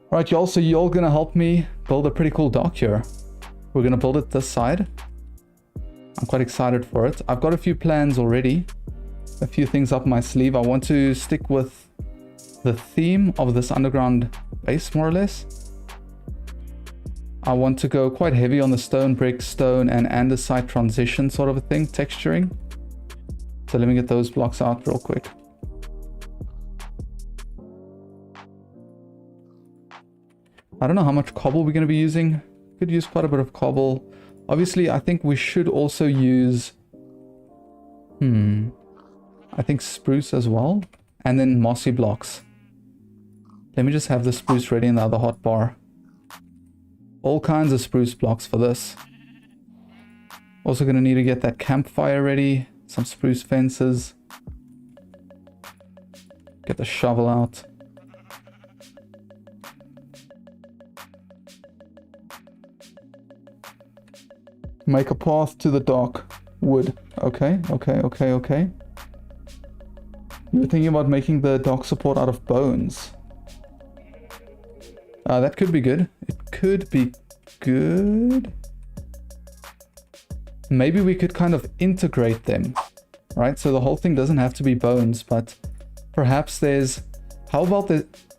Right, y'all, so y'all gonna help me build a pretty cool dock here. We're gonna build it this side. I'm quite excited for it. I've got a few plans already. A few things up my sleeve. I want to stick with the theme of this underground base, more or less. I want to go quite heavy on the stone, brick, stone, and andesite transition sort of a thing, texturing. So let me get those blocks out real quick. I don't know how much cobble we're going to be using. Could use quite a bit of cobble. Obviously, I think we should also use... I think spruce as well. And then mossy blocks. Let me just have the spruce ready in the other hotbar. All kinds of spruce blocks for this. Also going to need to get that campfire ready. Some spruce fences. Get the shovel out. Make a path to the dock. Wood. Okay. You were thinking about making the dock support out of bones. That could be good. It could be good. Maybe we could kind of integrate them, right? So the whole thing doesn't have to be bones, but perhaps there's... How about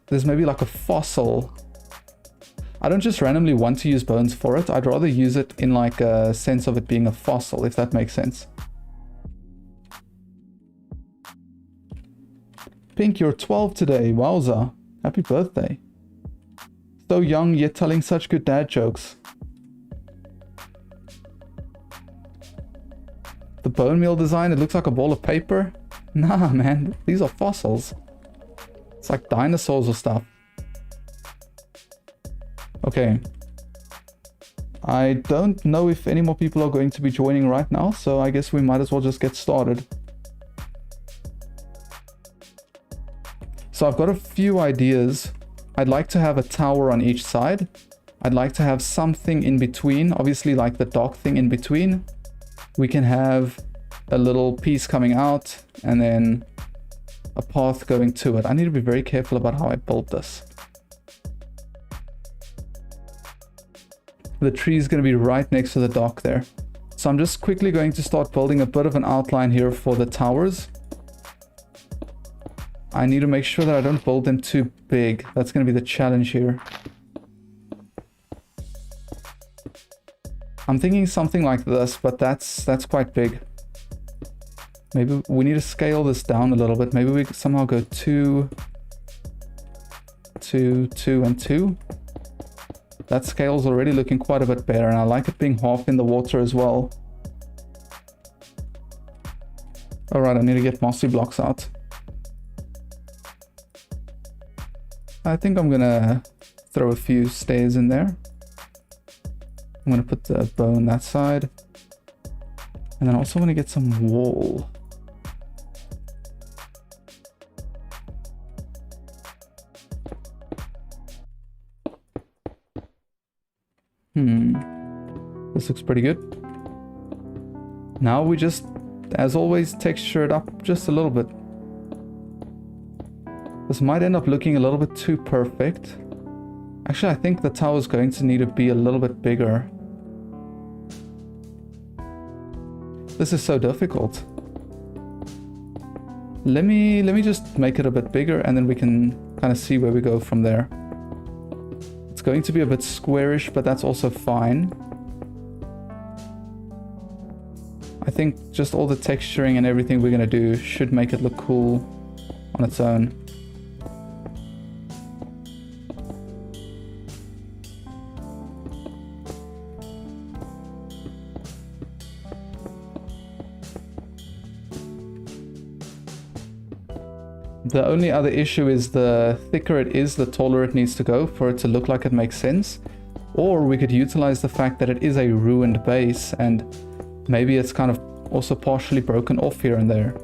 there's maybe like a fossil... I don't just randomly want to use bones for it. I'd rather use it in like a sense of it being a fossil, if that makes sense. Pink, you're 12 today. Wowza. Happy birthday. So young, yet telling such good dad jokes. The bone meal design, it looks like a ball of paper. Nah, man. These are fossils. It's like dinosaurs or stuff. Okay, I don't know if any more people are going to be joining right now, so I guess we might as well just get started. So I've got a few ideas. I'd like to have a tower on each side. I'd like to have something in between, obviously like the dock thing in between. We can have a little piece coming out and then a path going to it. I need to be very careful about how I build this. The tree is going to be right next to the dock there. So I'm just quickly going to start building a bit of an outline here for the towers. I need to make sure that I don't build them too big. That's going to be the challenge here. I'm thinking something like this, but that's quite big. Maybe we need to scale this down a little bit. Maybe we could somehow go 2, 2, 2, and 2. That scale's already looking quite a bit better, and I like it being half in the water as well. Alright, I need to get mossy blocks out. I think I'm gonna throw a few stairs in there. I'm gonna put the bow on that side. And then I also want to get some wool. This looks pretty good. Now we just, as always, texture it up just a little bit. This might end up looking a little bit too perfect. Actually, I think the tower is going to need to be a little bit bigger. This is so difficult. Let me just make it a bit bigger and then we can kind of see where we go from there. It's going to be a bit squarish, but that's also fine. I think just all the texturing and everything we're going to do should make it look cool on its own. The only other issue is the thicker it is, the taller it needs to go for it to look like it makes sense. Or we could utilize the fact that it is a ruined base and maybe it's kind of also partially broken off here and there.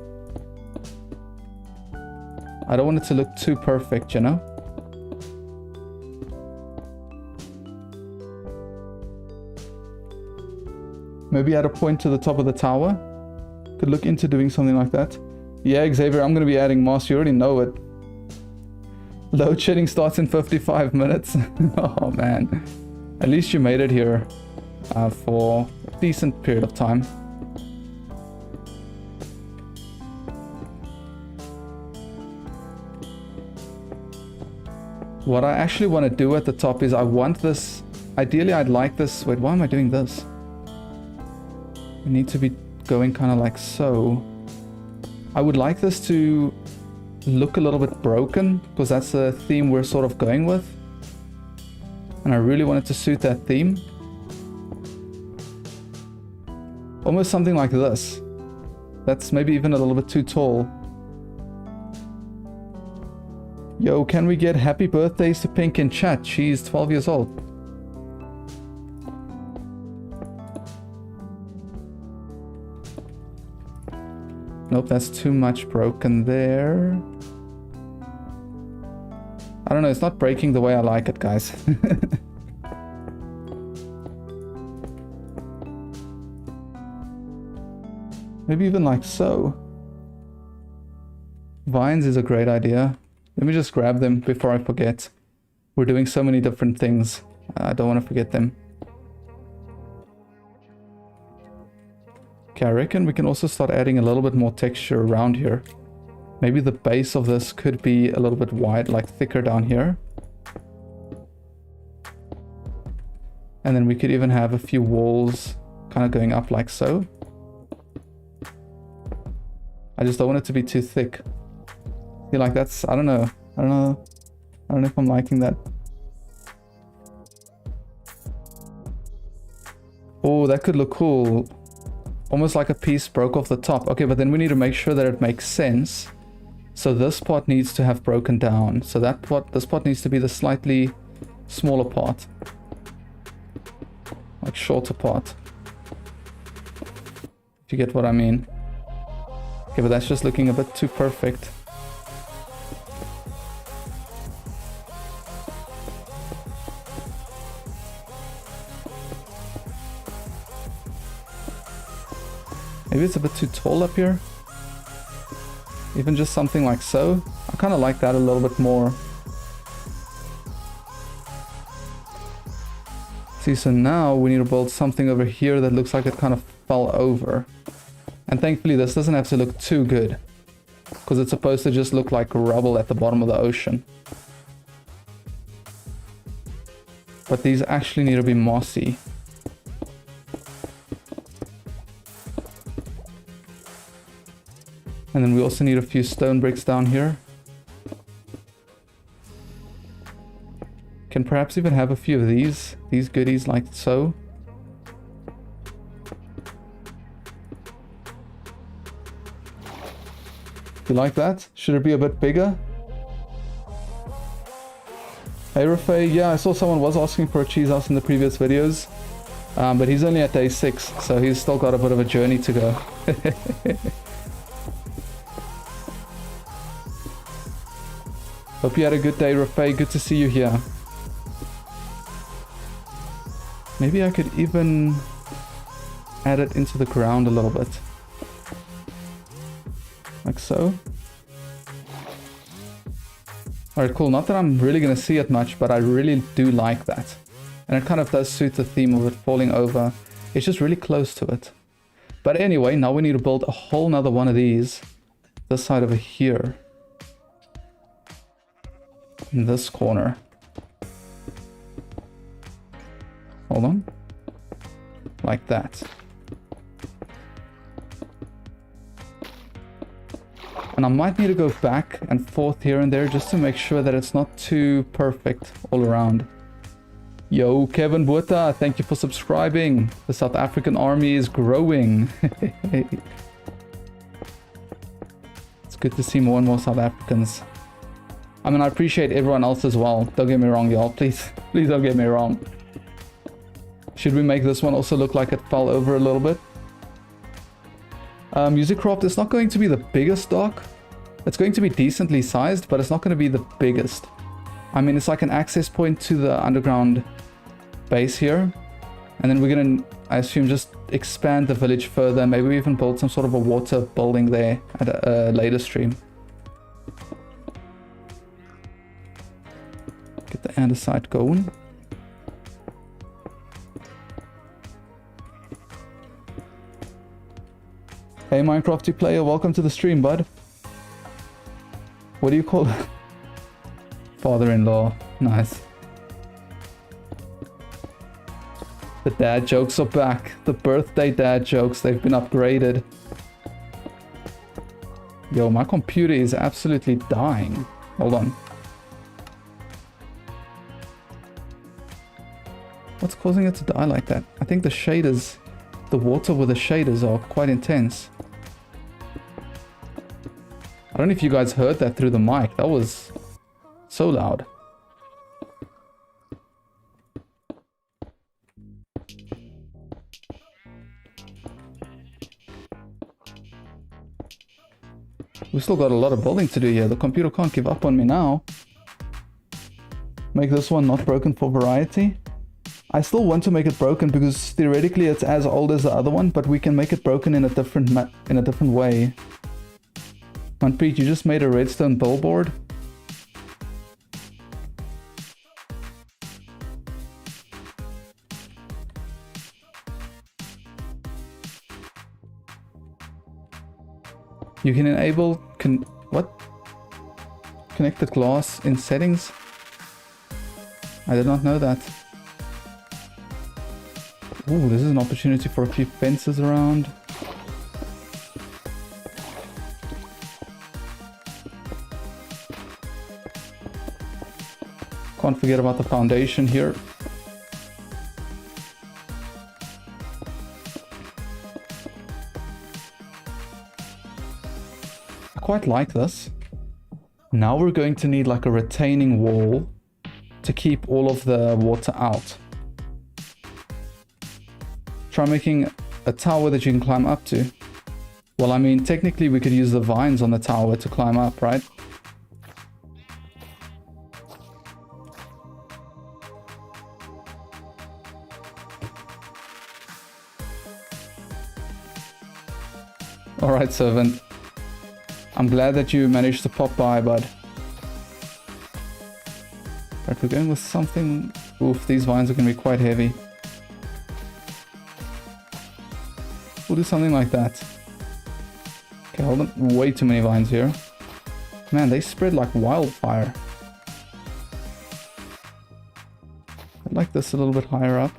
I don't want it to look too perfect, you know? Maybe add a point to the top of the tower. Could look into doing something like that. Yeah, Xavier, I'm going to be adding moss. You already know it. Load shedding starts in 55 minutes. Oh man. At least you made it here for a decent period of time. What I actually want to do at the top is I want this... Ideally, I'd like this... Wait, why am I doing this? We need to be going kind of like so. I would like this to look a little bit broken, because that's the theme we're sort of going with. And I really want it to suit that theme. Almost something like this. That's maybe even a little bit too tall. Yo, can we get happy birthdays to Pink in chat? She's 12 years old. Nope, that's too much broken there. I don't know, it's not breaking the way I like it, guys. Maybe even like so. Vines is a great idea. Let me just grab them before I forget. We're doing so many different things. I don't want to forget them. Okay, I reckon we can also start adding a little bit more texture around here. Maybe the base of this could be a little bit wide, like thicker down here. And then we could even have a few walls kind of going up like so. I just don't want it to be too thick. I feel like that's, I don't know if I'm liking that. Oh, that could look cool. Almost like a piece broke off the top. Okay, but then we need to make sure that it makes sense. So this part needs to have broken down. So that part, this part needs to be the slightly smaller part. Like shorter part. If you get what I mean. Okay, but that's just looking a bit too perfect. Maybe it's a bit too tall up here. Even just something like so. I kind of like that a little bit more. See, so now we need to build something over here that looks like it kind of fell over. And thankfully this doesn't have to look too good, because it's supposed to just look like rubble at the bottom of the ocean. But these actually need to be mossy. And then we also need a few stone bricks down here. Can perhaps even have a few of these goodies like so. You like that? Should it be a bit bigger? Hey Rafay, yeah, I saw someone was asking for a cheese house in the previous videos. But he's only at day 6, so he's still got a bit of a journey to go. Hope you had a good day, Rafay. Good to see you here. Maybe I could even add it into the ground a little bit. Like so. Alright, cool. Not that I'm really going to see it much, but I really do like that. And it kind of does suit the theme of it falling over. It's just really close to it. But anyway, now we need to build a whole nother one of these. This side over here. In this corner. Hold on. Like that. And I might need to go back and forth here and there just to make sure that it's not too perfect all around. Yo, Kevin Bota, thank you for subscribing. The South African army is growing. It's good to see more and more South Africans. I mean, I appreciate everyone else as well. Don't get me wrong, y'all. Please don't get me wrong. Should we make this one also look like it fell over a little bit? Musicraft is not going to be the biggest dock. It's going to be decently sized, but it's not going to be the biggest. I mean, it's like an access point to the underground base here. And then we're going to, I assume, just expand the village further. Maybe we even build some sort of a water building there at a later stream. Get the andesite going. Hey Minecrafty player, welcome to the stream, bud. What do you call it? Father-in-law. Nice. The dad jokes are back. The birthday dad jokes, they've been upgraded. Yo, my computer is absolutely dying. Hold on. What's causing it to die like that? I think the shaders, the water with the shaders are quite intense. I don't know if you guys heard that through the mic. That was so loud. We still got a lot of building to do here. The computer can't give up on me now. Make this one not broken for variety. I still want to make it broken because theoretically it's as old as the other one, but we can make it broken in a different way. Manpreet, you just made a redstone billboard. You can enable connected glass in settings. I did not know that. Ooh, this is an opportunity for a few fences around. Can't forget about the foundation here. I quite like this. Now we're going to need like a retaining wall to keep all of the water out. Try making a tower that you can climb up to. Well, I mean, technically we could use the vines on the tower to climb up, right? Alright, servant. I'm glad that you managed to pop by, bud. Right, we're going with something... Oof, these vines are going to be quite heavy. We'll do something like that. Okay, hold on. Way too many vines here. Man, they spread like wildfire. I'd like this a little bit higher up.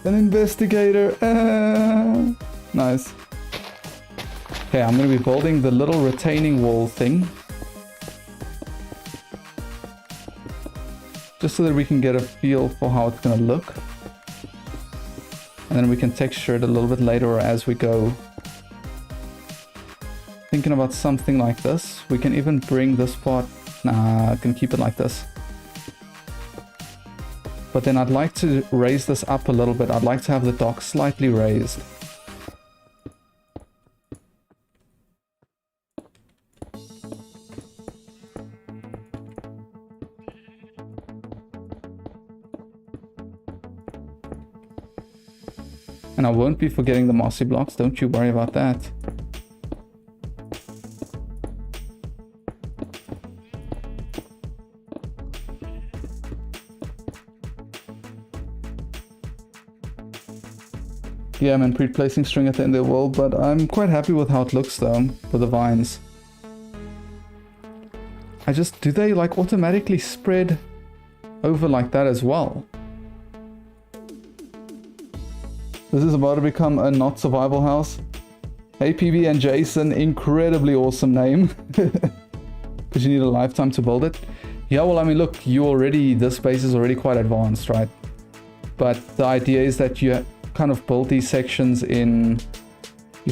An investigator. Nice. Okay, I'm going to be building the little retaining wall thing. Just so that we can get a feel for how it's going to look. And then we can texture it a little bit later or as we go. Thinking about something like this. We can even bring this part... Nah, I can keep it like this. But then I'd like to raise this up a little bit. I'd like to have the dock slightly raised. And I won't be forgetting the mossy blocks, don't you worry about that. Yeah, I'm placing string at the end of the world, but I'm quite happy with how it looks though, with the vines. Do they like automatically spread over like that as well? This is about to become a not survival house. Hey PB and Jason, incredibly awesome name. Because you need a lifetime to build it. Yeah, well I mean look, this base is already quite advanced, right? But the idea is that you kind of build these sections you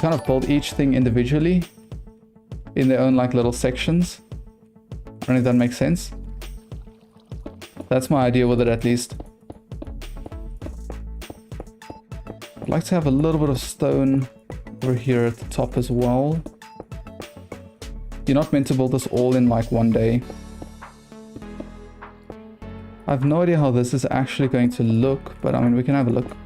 kind of build each thing individually in their own like little sections. I don't know if that makes sense. That's my idea with it at least. I'd like to have a little bit of stone over here at the top as well. You're not meant to build this all in like one day. I have no idea how this is actually going to look, but I mean we can have a look.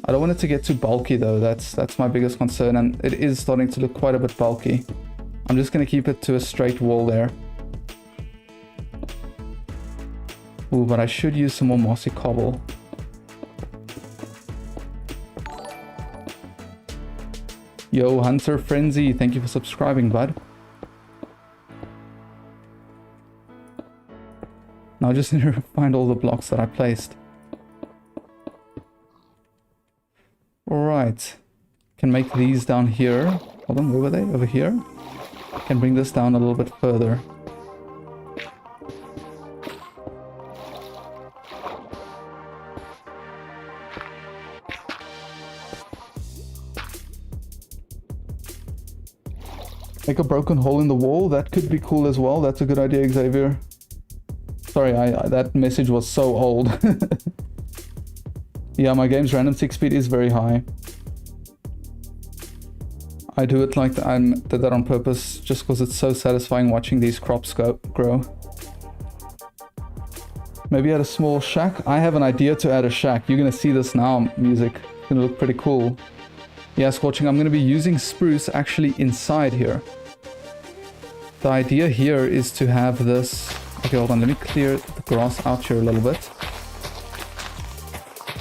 I don't want it to get too bulky though. That's my biggest concern, and it is starting to look quite a bit bulky. I'm just going to keep it to a straight wall there. Ooh, but I should use some more mossy cobble. Yo, Hunter Frenzy, thank you for subscribing, bud. Now I just need to find all the blocks that I placed. Alright. Can make these down here. Hold on, where were they? Over here? Can bring this down a little bit further. Make a broken hole in the wall. That could be cool as well. That's a good idea, Xavier. Sorry, that message was so old. Yeah, my game's random tick speed is very high. I do it like that. I did that on purpose just because it's so satisfying watching these crops grow. Maybe add a small shack. I have an idea to add a shack. You're going to see this now, music. It's going to look pretty cool. Yeah, Scorching, I'm going to be using spruce actually inside here. The idea here is to have this... Okay, hold on, let me clear the grass out here a little bit.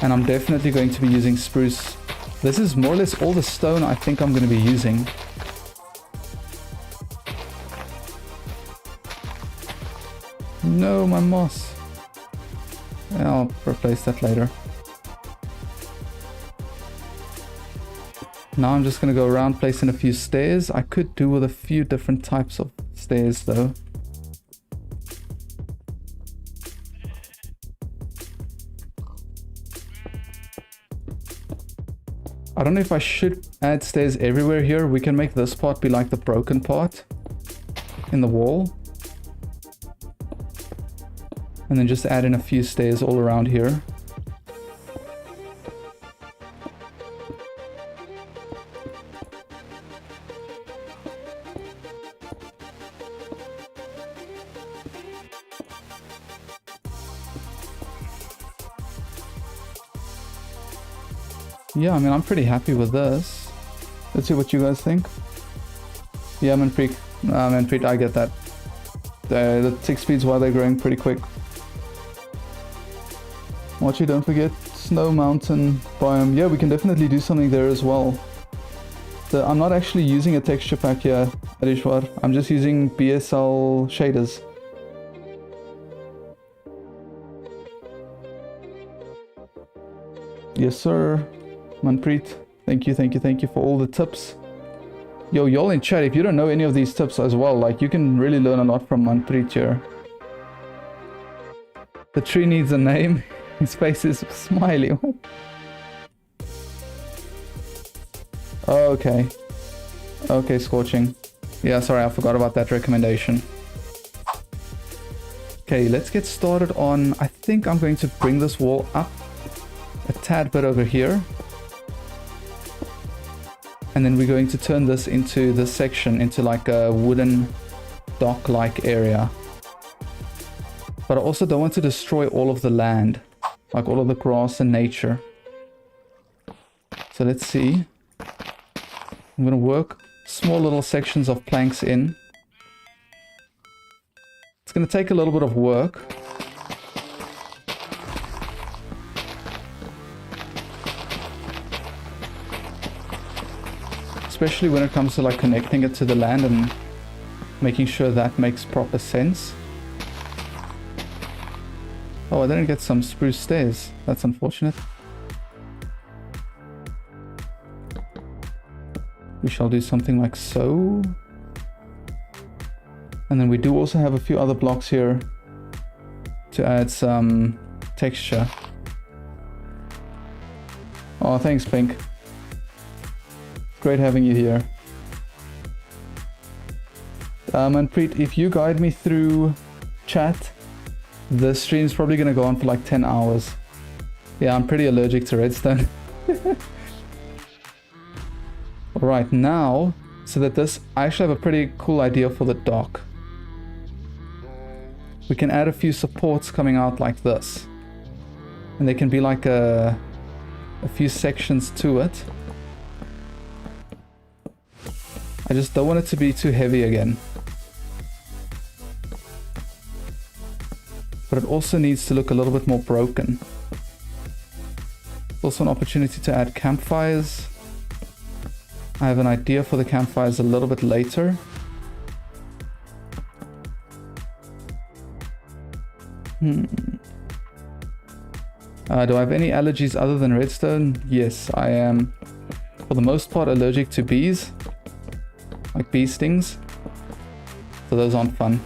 And I'm definitely going to be using spruce. This is more or less all the stone I think I'm going to be using. No, my moss. I'll replace that later. Now I'm just going to go around placing a few stairs. I could do with a few different types of stairs though. I don't know if I should add stairs everywhere here. We can make this part be like the broken part in the wall. And then just add in a few stairs all around here. Yeah, I mean, I'm pretty happy with this. Let's see what you guys think. Yeah, Manpreet, I get that. The tick speeds while they're growing pretty quick. Watchy, don't forget Snow Mountain biome. Yeah, we can definitely do something there as well. I'm not actually using a texture pack here, Adishwar. I'm just using BSL shaders. Yes, sir. Manpreet, thank you for all the tips. Yo, y'all in chat, if you don't know any of these tips as well, like, you can really learn a lot from Manpreet here. The tree needs a name. His face is smiley. What? Okay. Okay, Scorching. Yeah, sorry, I forgot about that recommendation. Okay, let's get started on... I think I'm going to bring this wall up a tad bit over here. And then we're going to turn this into this section into like a wooden dock-like area. But I also don't want to destroy all of the land, like all of the grass and nature. So let's see. I'm going to work small little sections of planks in. It's going to take a little bit of work. Especially when it comes to like connecting it to the land and making sure that makes proper sense. Oh, I didn't get some spruce stairs. That's unfortunate. We shall do something like so. And then we do also have a few other blocks here to add some texture. Oh, thanks, Pink. Great having you here. Manpreet, if you guide me through chat, the stream's probably going to go on for like 10 hours. Yeah, I'm pretty allergic to redstone. Alright, now, so that this... I actually have a pretty cool idea for the dock. We can add a few supports coming out like this. And they can be like a a few sections to it. I just don't want it to be too heavy again. But it also needs to look a little bit more broken. Also an opportunity to add campfires. I have an idea for the campfires a little bit later. Do I have any allergies other than redstone? Yes, I am for the most part allergic to bees. Like bee stings. So those aren't fun.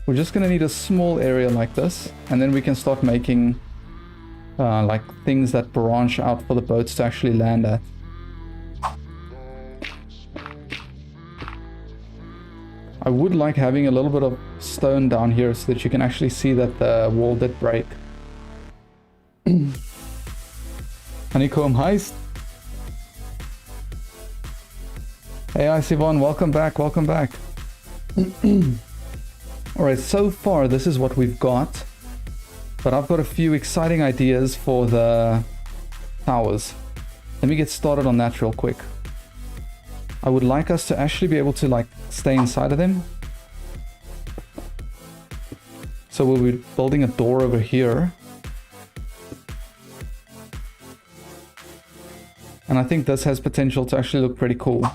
We're just gonna need a small area like this, and then we can start making like things that branch out for the boats to actually land at. I would like having a little bit of stone down here so that you can actually see that the wall did break. Honeycomb heist. Hey, Icevon, welcome back, welcome back. Alright, so far this is what we've got. But I've got a few exciting ideas for the towers. Let me get started on that real quick. I would like us to actually be able to like stay inside of them. So we'll be building a door over here. And I think this has potential to actually look pretty cool.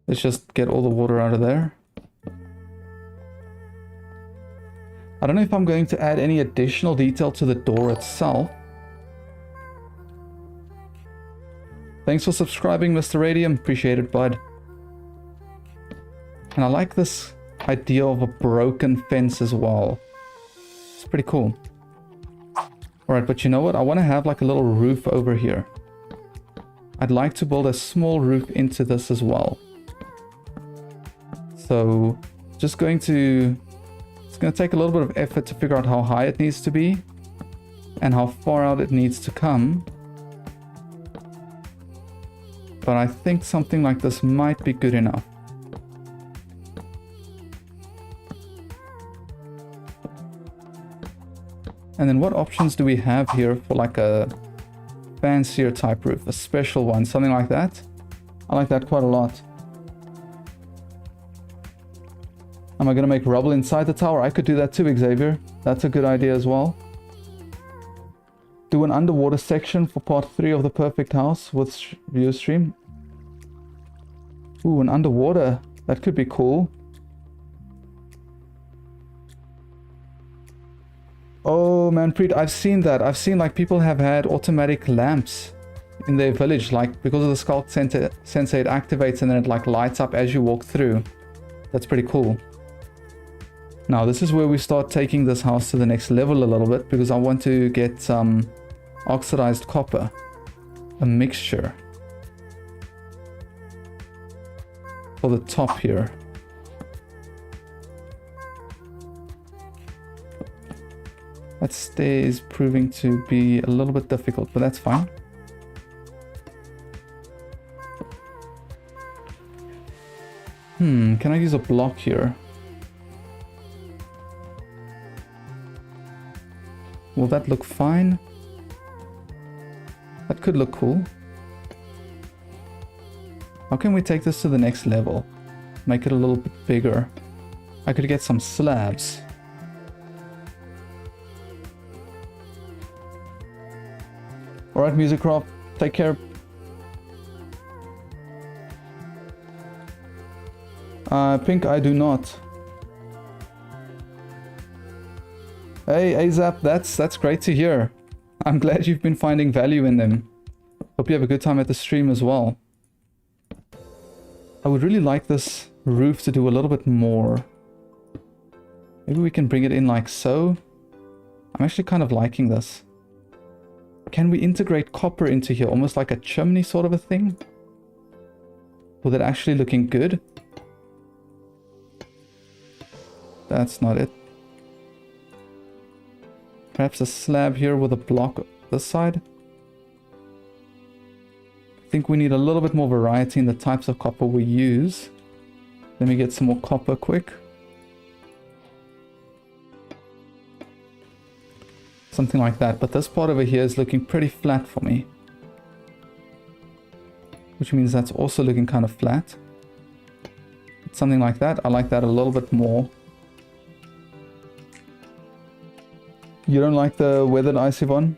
Let's just get all the water out of there. I don't know if I'm going to add any additional detail to the door itself. Thanks for subscribing, Mr. Radium. Appreciate it, bud. And I like this idea of a broken fence as well. It's pretty cool. Alright, but you know what? I want to have like a little roof over here. I'd like to build a small roof into this as well. So, it's going to take a little bit of effort to figure out how high it needs to be and how far out it needs to come. But I think something like this might be good enough. And then what options do we have here for like a fancier type roof, a special one, something like that? I like that quite a lot. Am I going to make rubble inside the tower? I could do that too, Xavier. That's a good idea as well. Do an underwater section for part 3 of the perfect house with view stream. Ooh, an underwater. That could be cool. Oh, Manpreet, I've seen that. I've seen like people have had automatic lamps in their village. Like because of the sculpt sensor, it activates and then it like lights up as you walk through. That's pretty cool. Now this is where we start taking this house to the next level a little bit, because I want to get some oxidized copper, a mixture for the top here. That stair is proving to be a little bit difficult, but that's fine. Can I use a block here? Will that look fine? That could look cool. How can we take this to the next level? Make it a little bit bigger. I could get some slabs. Alright, Musiccraft, take care. Pink, I do not. Hey, Azap, that's great to hear. I'm glad you've been finding value in them. Hope you have a good time at the stream as well. I would really like this roof to do a little bit more. Maybe we can bring it in like so. I'm actually kind of liking this. Can we integrate copper into here, almost like a chimney sort of a thing? With it actually looking good? That's not it. Perhaps a slab here with a block this side. I think we need a little bit more variety in the types of copper we use. Let me get some more copper quick. Something like that, but this part over here is looking pretty flat for me. Which means that's also looking kind of flat. Something like that. I like that a little bit more. You don't like the weathered ice, Yvonne?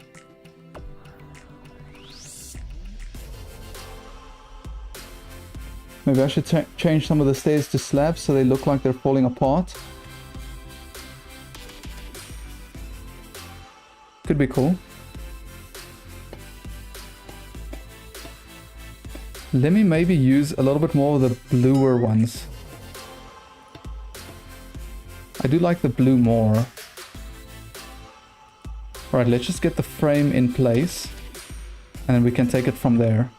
Maybe I should change some of the stairs to slabs so they look like they're falling apart. Could be cool. Let me maybe use a little bit more of the bluer ones. I do like the blue more. Alright, let's just get the frame in place. And then we can take it from there.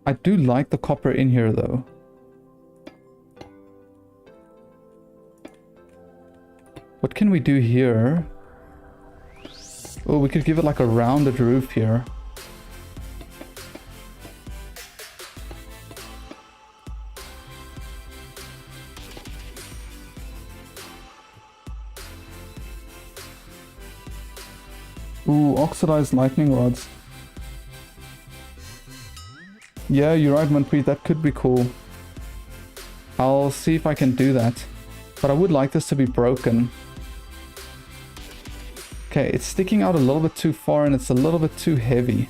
I do like the copper in here though. What can we do here? Oh, we could give it like a rounded roof here. Ooh, oxidized lightning rods. Yeah, you're right, Manpreet, that could be cool. I'll see if I can do that. But I would like this to be broken. Okay, it's sticking out a little bit too far and it's a little bit too heavy.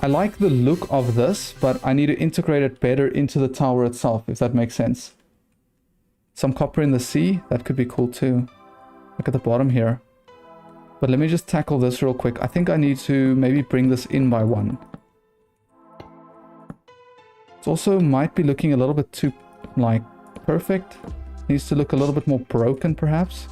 I like the look of this, but I need to integrate it better into the tower itself, if that makes sense. Some copper in the sea, that could be cool too. Look at the bottom here. But let me just tackle this real quick. I think I need to maybe bring this in by one. It also might be looking a little bit too, like, perfect. Needs to look a little bit more broken, perhaps.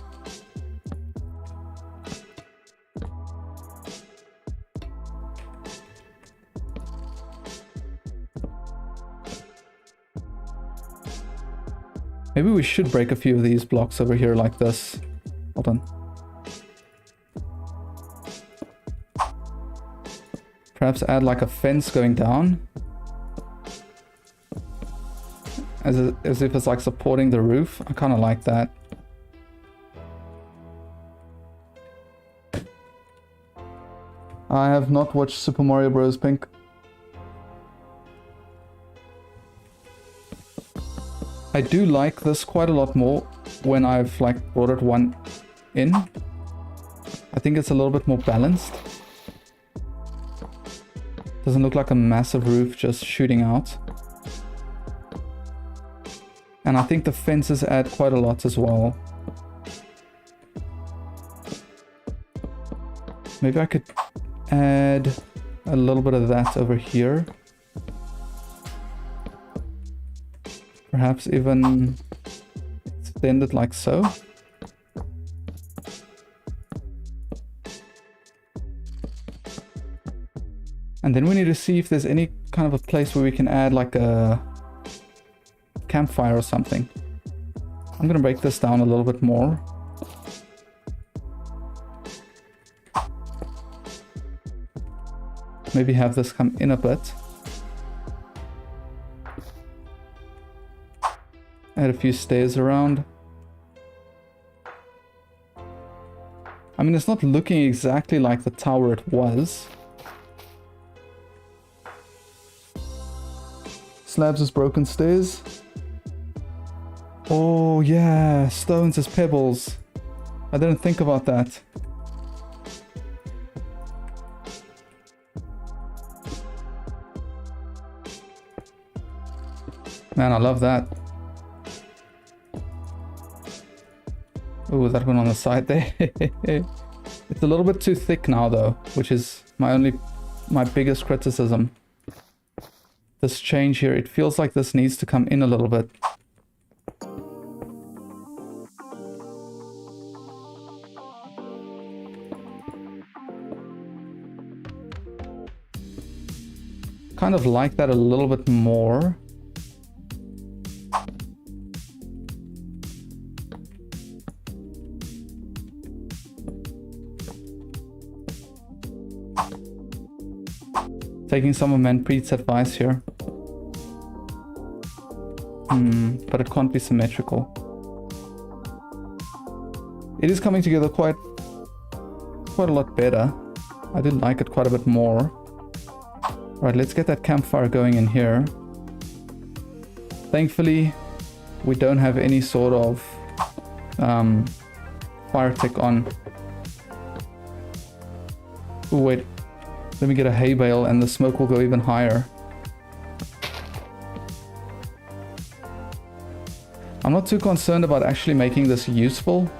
Maybe we should break a few of these blocks over here like this. Hold on. Perhaps add like a fence going down. As if it's like supporting the roof. I kind of like that. I have not watched Super Mario Bros. Pink. I do like this quite a lot more when I've like brought it one in. I think it's a little bit more balanced. Doesn't look like a massive roof just shooting out. And I think the fences add quite a lot as well. Maybe I could add a little bit of that over here. Perhaps even extend it like so. And then we need to see if there's any kind of a place where we can add like a campfire or something. I'm gonna break this down a little bit more. Maybe have this come in a bit. Add a few stairs around. I mean, it's not looking exactly like the tower it was. Slabs as broken stairs. Oh yeah, stones as pebbles. I didn't think about that. Man, I love that. Oh, that one on the side there. It's a little bit too thick now though, which is my biggest criticism. This change here, it feels like this needs to come in a little bit. kind of like that a little bit more. Taking some of Manpreet's advice here. But it can't be symmetrical. It is coming together quite a lot better. I did like it quite a bit more. Right, let's get that campfire going in here. Thankfully, we don't have any sort of fire tick on. Oh wait, let me get a hay bale and the smoke will go even higher. I'm not too concerned about actually making this useful.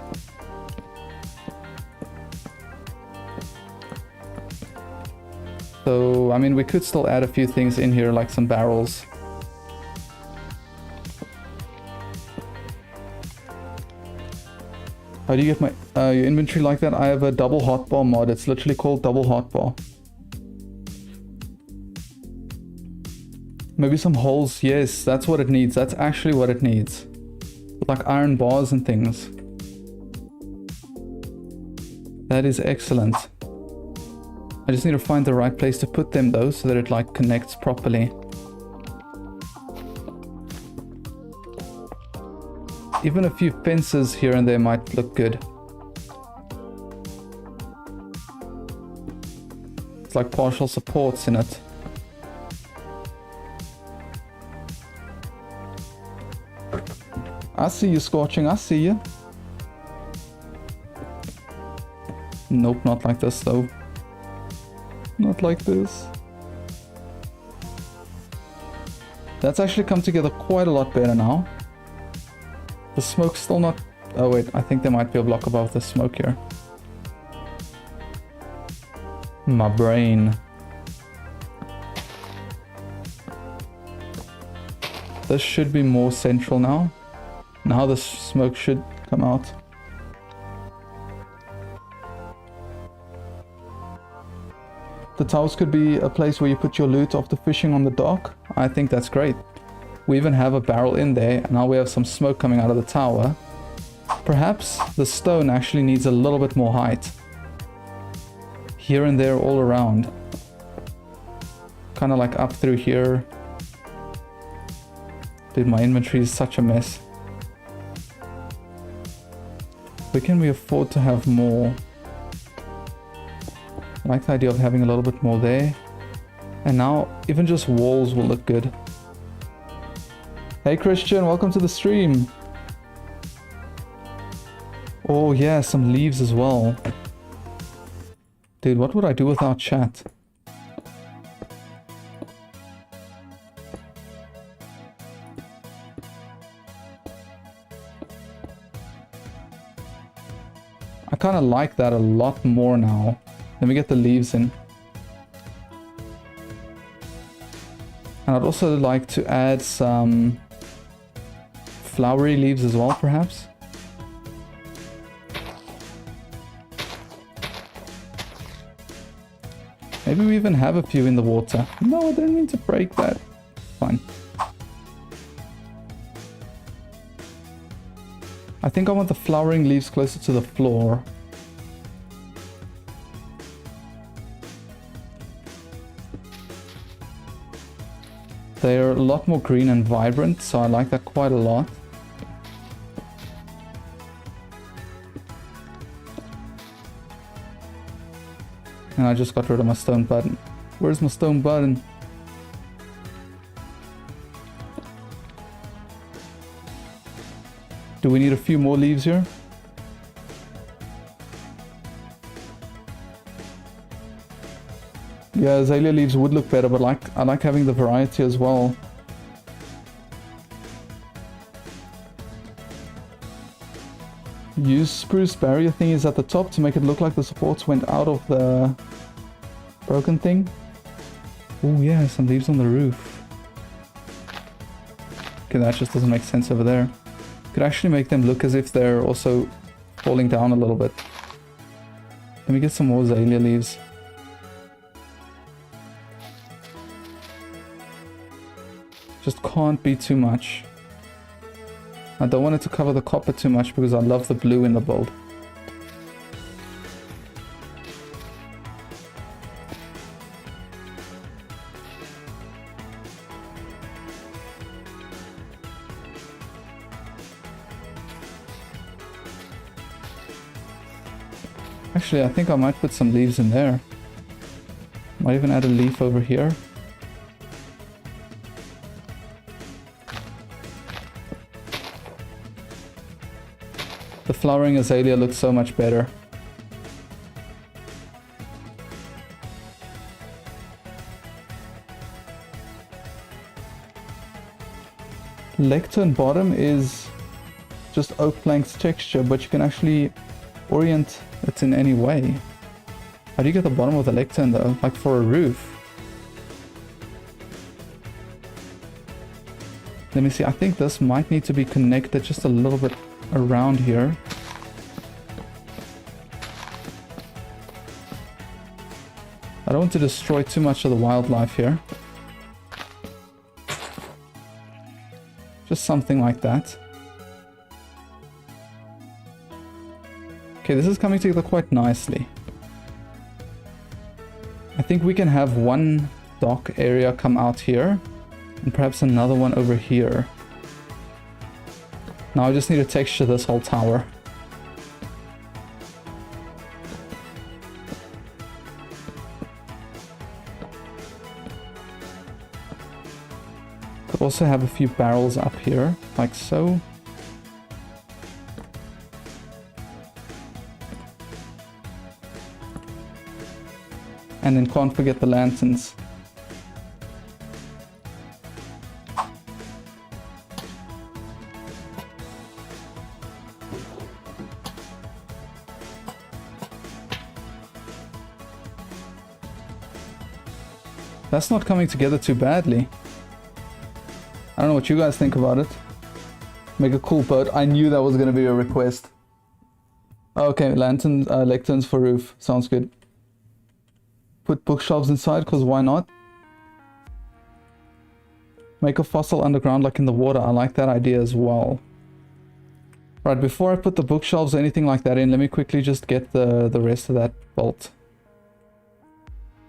So, I mean, we could still add a few things in here, like some barrels. How do you get my your inventory like that? I have a double hotbar mod. It's literally called double hotbar. Maybe some holes. Yes, that's what it needs. That's actually what it needs. With like iron bars and things. That is excellent. I just need to find the right place to put them though, so that it like connects properly. Even a few fences here and there might look good. It's like partial supports in it. I see you, Scorching, I see you. Nope, not like this though. Not like this. That's actually come together quite a lot better now. The smoke's still not... Oh wait, I think there might be a block above the smoke here. My brain. This should be more central now. Now the smoke should come out. The towers could be a place where you put your loot after fishing on the dock. I think that's great. We even have a barrel in there, and now we have some smoke coming out of the tower. Perhaps the stone actually needs a little bit more height. Here and there all around. Kind of like up through here. Dude, my inventory is such a mess. Where can we afford to have more? I like the idea of having a little bit more there. And now even just walls will look good. Hey Christian, welcome to the stream. Oh yeah, some leaves as well. Dude, what would I do without chat? I kind of like that a lot more now. Let me get the leaves in. And I'd also like to add some flowery leaves as well, perhaps. Maybe we even have a few in the water. No, I didn't mean to break that. Fine. I think I want the flowering leaves closer to the floor. They're a lot more green and vibrant, so I like that quite a lot. And I just got rid of my stone button. Where's my stone button? Do we need a few more leaves here? Yeah, azalea leaves would look better, but I like having the variety as well. Use spruce barrier thingies at the top to make it look like the supports went out of the broken thing. Oh yeah, some leaves on the roof. Okay, that just doesn't make sense over there. Could actually make them look as if they're also falling down a little bit. Let me get some more azalea leaves. Just can't be too much. I don't want it to cover the copper too much because I love the blue in the build. Actually, I think I might put some leaves in there. Might even add a leaf over here. The flowering azalea looks so much better. Lectern bottom is just oak planks texture, but you can actually orient it in any way. How do you get the bottom of the lectern though? Like for a roof? Let me see, I think this might need to be connected just a little bit around here. I don't want to destroy too much of the wildlife here. Just something like that. Okay, this is coming together quite nicely. I think we can have one dock area come out here and perhaps another one over here. Now I just need to texture this whole tower. Could also have a few barrels up here, like so. And then can't forget the lanterns. That's not coming together too badly. I don't know what you guys think about it. Make a cool boat. I knew that was going to be a request. Okay, lanterns, lecterns for roof. Sounds good. Put bookshelves inside, because why not? Make a fossil underground like in the water. I like that idea as well. Right, before I put the bookshelves or anything like that in, let me quickly just get the rest of that bolt.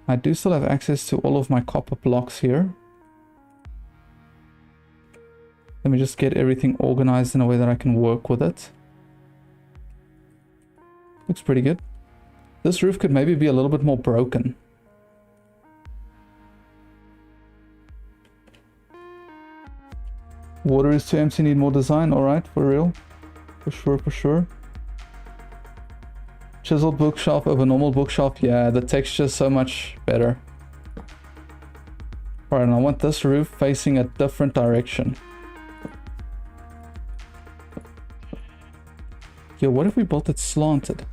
I do still have access to all of my copper blocks here. Let me just get everything organized in a way that I can work with it. Looks pretty good. This roof could maybe be a little bit more broken. Water is too empty, need more design. Alright, for real. For sure, for sure. Chiseled bookshelf over normal bookshelf. Yeah, the texture is so much better. Alright, and I want this roof facing a different direction. Yo, what if we built it slanted?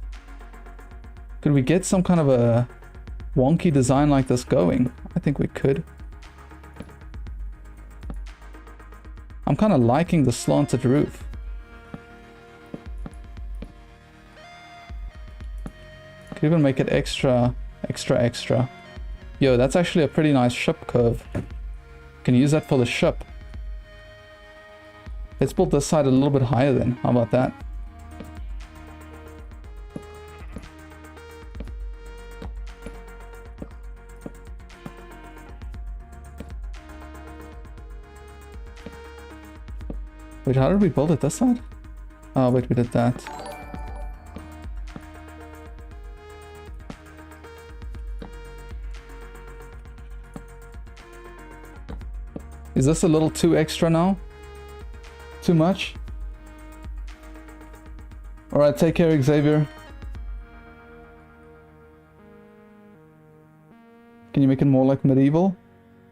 Could we get some kind of a wonky design like this going? I think we could. I'm kind of liking the slanted roof. Could even make it extra. Yo, that's actually a pretty nice ship curve. Can use that for the ship. Let's build this side a little bit higher then. How about that? Wait, how did we build it this side? Oh, wait, we did that. Is this a little too extra now? Too much? Alright, take care, Xavier. Can you make it more like medieval?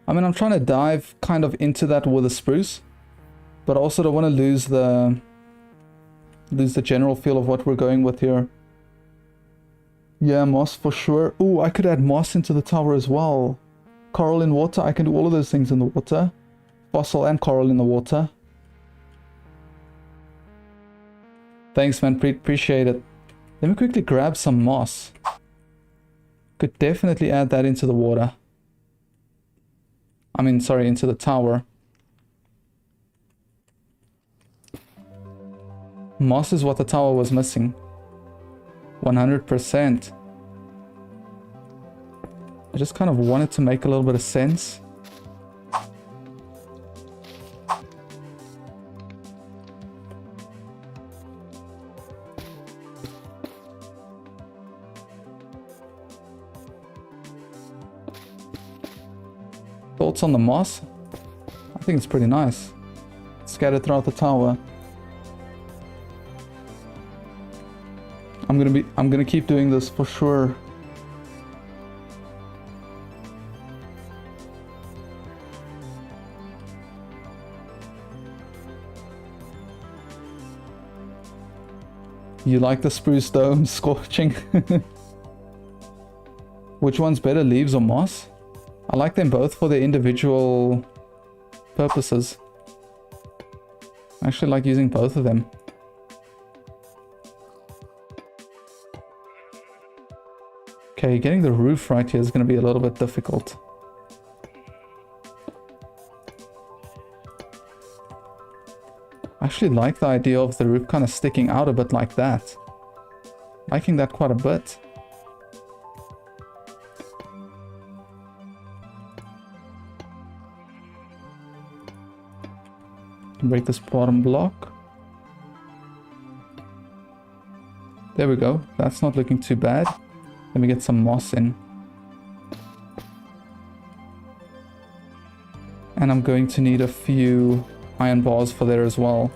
I mean, I'm trying to dive kind of into that with a spruce. But I also don't want to lose the general feel of what we're going with here. Yeah, moss for sure. Ooh, I could add moss into the tower as well. Coral in water. I can do all of those things in the water. Fossil and coral in the water. Thanks, man. Appreciate it. Let me quickly grab some moss. Could definitely add that into the water. I mean, sorry, into the tower. Moss is what the tower was missing. 100%. I just kind of wanted to make a little bit of sense. Thoughts on the moss? I think it's pretty nice. Scattered throughout the tower. I'm gonna keep doing this for sure. You like the spruce dome scorching? Which one's better, leaves or moss? I like them both for their individual purposes. I actually like using both of them. Okay, getting the roof right here is going to be a little bit difficult. I actually like the idea of the roof kind of sticking out a bit like that. Liking that quite a bit. Break this bottom block. There we go. That's not looking too bad. Let me get some moss in. And I'm going to need a few iron bars for there as well.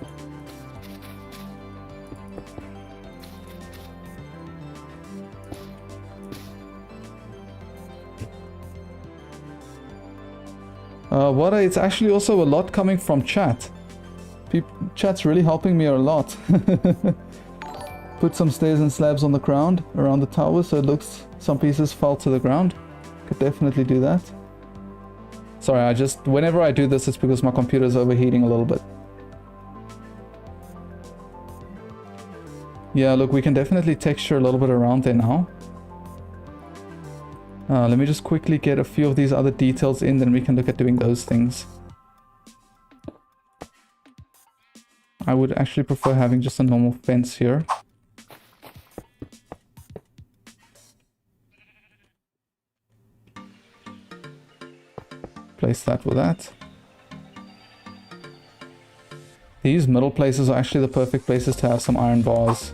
It's actually also a lot coming from chat. Chat's really helping me a lot. Put some stairs and slabs on the ground around the tower so it looks some pieces fell to the ground. Could definitely do that. Sorry, whenever I do this, it's because my computer's overheating a little bit. Yeah, look, we can definitely texture a little bit around there now. Let me just quickly get a few of these other details in, then we can look at doing those things. I would actually prefer having just a normal fence here. Place that with that. These middle places are actually the perfect places to have some iron bars.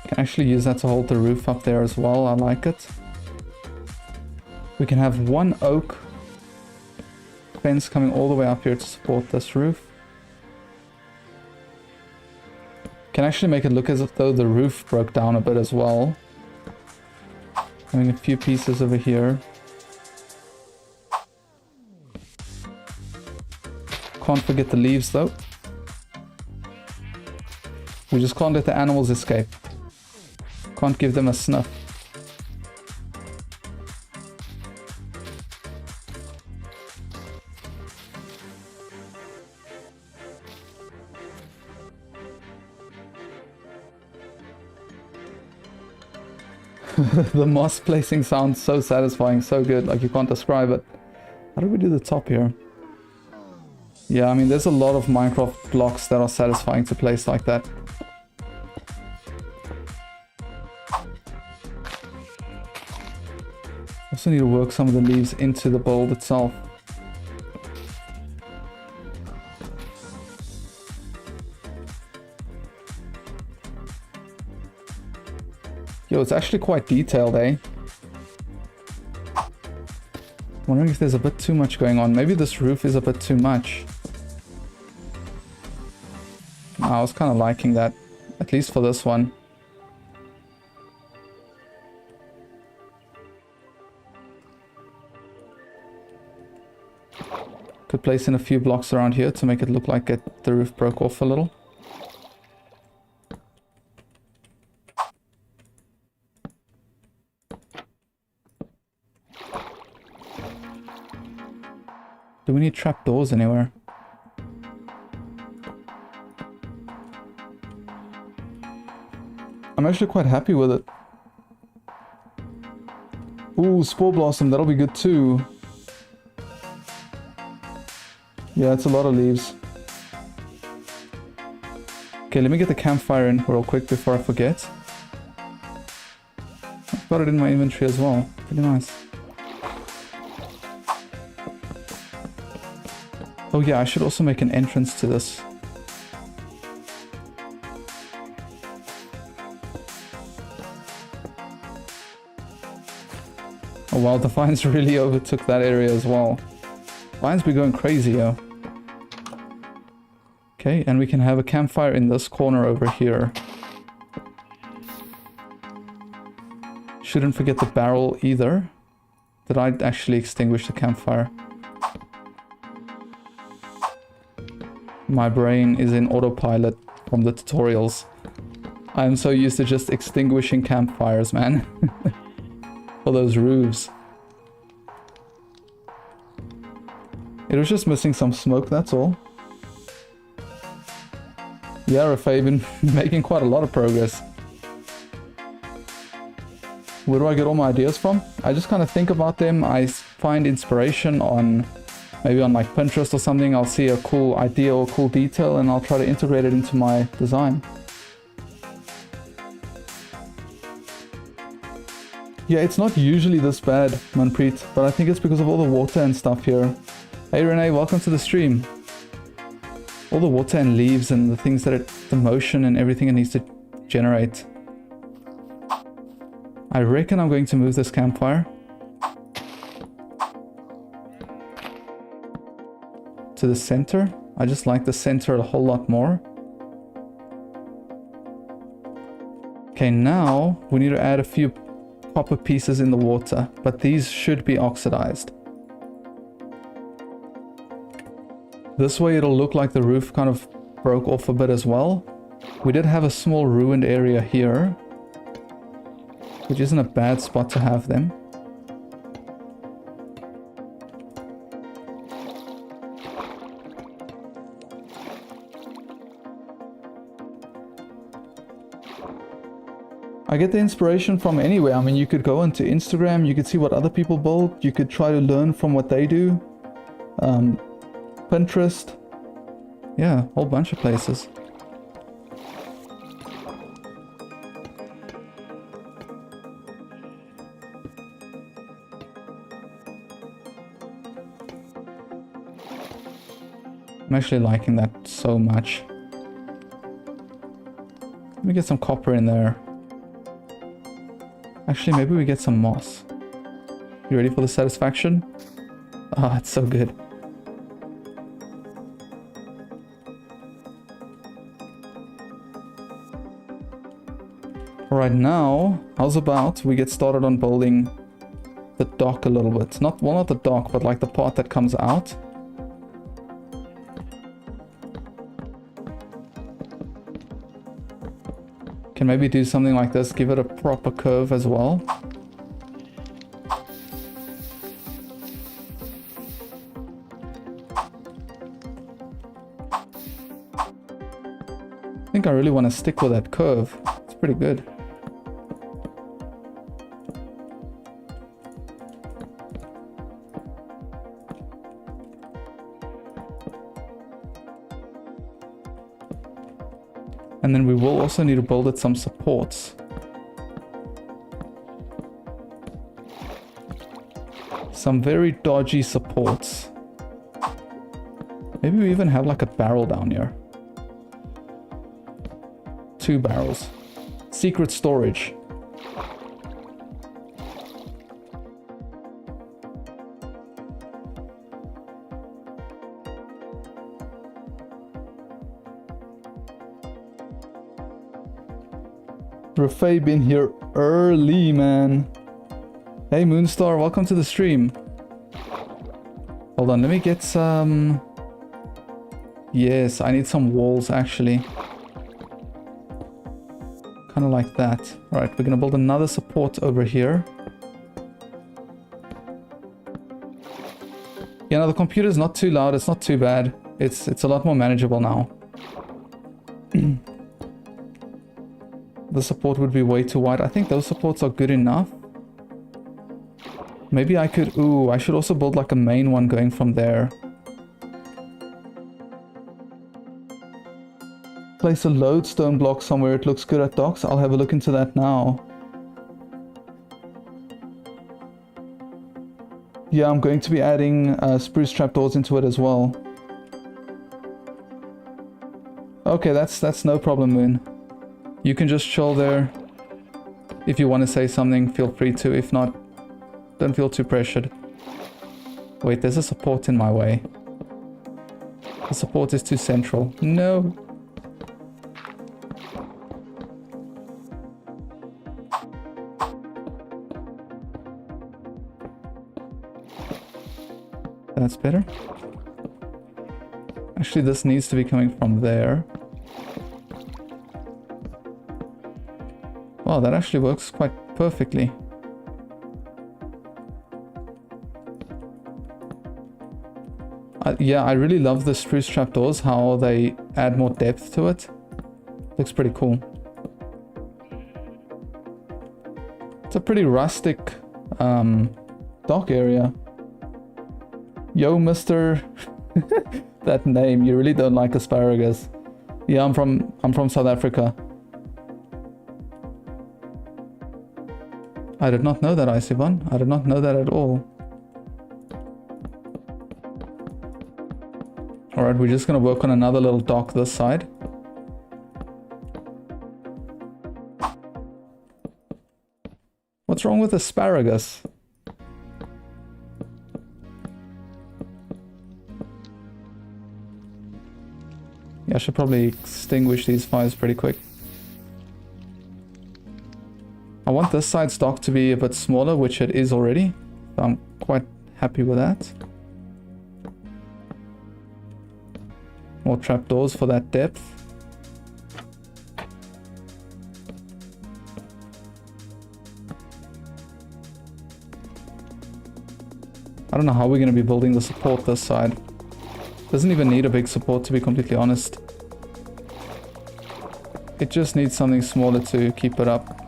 Can actually use that to hold the roof up there as well. I like it. We can have one oak fence coming all the way up here to support this roof. Can actually make it look as if though the roof broke down a bit as well. Having a few pieces over here. Can't forget the leaves though. We just can't let the animals escape. Can't give them a snuff. The moss placing sounds so satisfying, so good, like you can't describe it. How do we do the top here? Yeah, I mean, there's a lot of Minecraft blocks that are satisfying to place like that. Also need to work some of the leaves into the bowl itself. Yo, it's actually quite detailed, eh? Wondering if there's a bit too much going on. Maybe this roof is a bit too much. I was kind of liking that, at least for this one. Could place in a few blocks around here to make it look like the roof broke off a little. Do we need trapdoors anywhere? I'm actually quite happy with it. Ooh, Spore Blossom, that'll be good too. Yeah, it's a lot of leaves. Okay, let me get the campfire in real quick before I forget. I've got it in my inventory as well. Pretty nice. Oh yeah, I should also make an entrance to this. Oh wow, the vines really overtook that area as well. Vines be going crazy, yo. Okay, and we can have a campfire in this corner over here. Shouldn't forget the barrel either. Did I actually extinguish the campfire? My brain is in autopilot from the tutorials. I'm so used to just extinguishing campfires, man. For those roofs. It was just missing some smoke, that's all. Yeah, Rafay, been making quite a lot of progress. Where do I get all my ideas from? I just kind of think about them. I find inspiration on, maybe on like Pinterest or something. I'll see a cool idea or cool detail and I'll try to integrate it into my design. Yeah, it's not usually this bad, Manpreet, but I think it's because of all the water and stuff here. Hey Renee, welcome to the stream. All the water and leaves and the things that the motion and everything it needs to generate. I reckon I'm going to move this campfire to the center. I just like the center a whole lot more. Okay, now we need to add a few copper pieces in the water, but these should be oxidized. This way it'll look like the roof kind of broke off a bit as well. We did have a small ruined area here, which isn't a bad spot to have them. I get the inspiration from anywhere. I mean, you could go onto Instagram, you could see what other people build, you could try to learn from what they do. Pinterest. Yeah, a whole bunch of places. I'm actually liking that so much. Let me get some copper in there. Actually, maybe we get some moss. You ready for the satisfaction? Ah, it's so good. Alright, now, how's about we get started on building the dock a little bit. Not the dock, but like the part that comes out. Can maybe do something like this, give it a proper curve as well. I think I really want to stick with that curve. It's pretty good. And then we will also need to build it some supports. Some very dodgy supports. Maybe we even have like a barrel down here. 2 barrels. Secret storage. Rafay been here early, man. Hey Moonstar, welcome to the stream. Hold on, let me get some... Yes, I need some walls actually. Kind of like that. Alright, we're gonna build another support over here. You know, the computer's not too loud, it's not too bad. It's a lot more manageable now. The support would be way too wide. I think those supports are good enough. Maybe I could... Ooh, I should also build like a main one going from there. Place a lodestone block somewhere. It looks good at docks. I'll have a look into that now. Yeah, I'm going to be adding spruce trapdoors into it as well. Okay, that's no problem, Moon. You can just chill there. If you want to say something, feel free to. If not, don't feel too pressured. Wait, there's a support in my way. The support is too central. No. That's better. Actually, this needs to be coming from there. Wow, that actually works quite perfectly. Yeah, I really love the spruce trapdoors, how they add more depth to it. Looks pretty cool. It's a pretty rustic dock area. Yo, Mr. That name, you really don't like asparagus. Yeah, I'm from South Africa. I did not know that, Icevan. I did not know that at all. Alright, we're just gonna work on another little dock this side. What's wrong with asparagus? Yeah, I should probably extinguish these fires pretty quick. I want this side's dock to be a bit smaller, which it is already. So I'm quite happy with that. More trapdoors for that depth. I don't know how we're going to be building the support this side. Doesn't even need a big support, to be completely honest. It just needs something smaller to keep it up.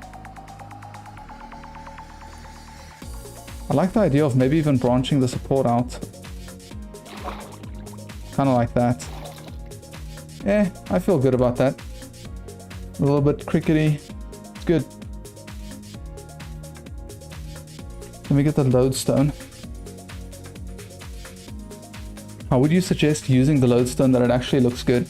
I like the idea of maybe even branching the support out. Kind of like that. I feel good about that. A little bit crickety. It's good. Let me get the lodestone. How would you suggest using the lodestone that it actually looks good?